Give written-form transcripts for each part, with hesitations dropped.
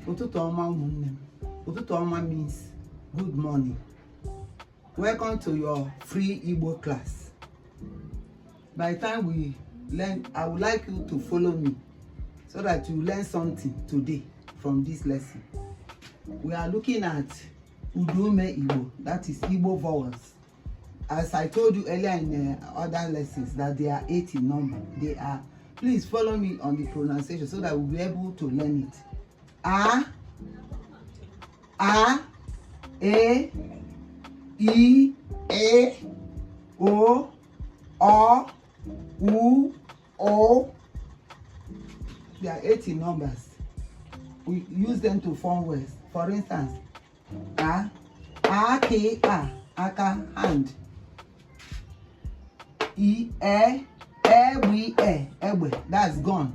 Ụtụtụ ọma ụmụnne m. Ụtụtụ ọma means good morning. Welcome to your free Igbo class. By the time we learn, I would like you to follow me so that you learn something today from this lesson. We are looking at Udume Igbo, that is Igbo vowels. As I told you earlier in other lessons that they are 8 in number. They are. Please follow me on the pronunciation so that we'll be able to learn it. A, E, I, E, O, U, O. They are 8 in numbers. We use them to form words. For instance, A, K, A, aka, hand. I, Egbe, that's gone.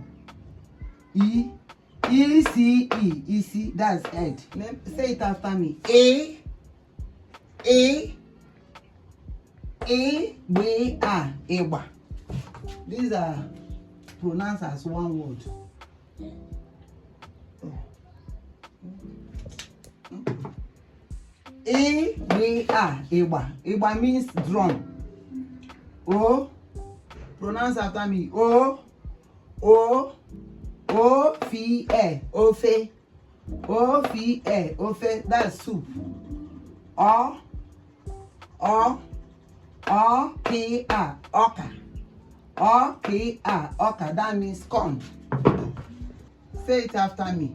I, C, that's head. Say it after me. Eba. These are pronounced as one word. Eba. Eba means drum. O, pronounce after me. Ofe, ofe, that's soup. Oka, that means corn. Say it after me.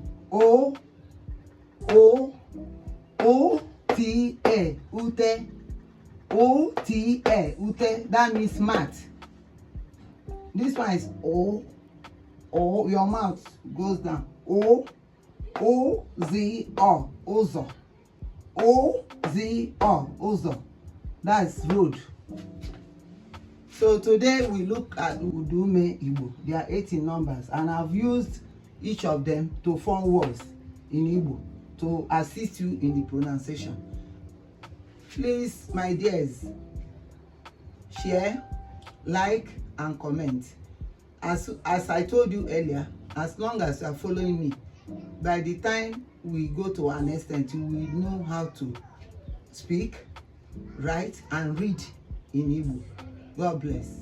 Ute, that means mat. This one is O, your mouth goes down. Ozo. That's road. So today we look at Udume Igbo. There are 8 in numbers, and I've used each of them to form words in Igbo to assist you in the pronunciation. Please, my dears, share, like, and comment. As I told you earlier, as long as you are following me, by the time we go to an extent, you will know how to speak, write, and read in Igbo. God bless.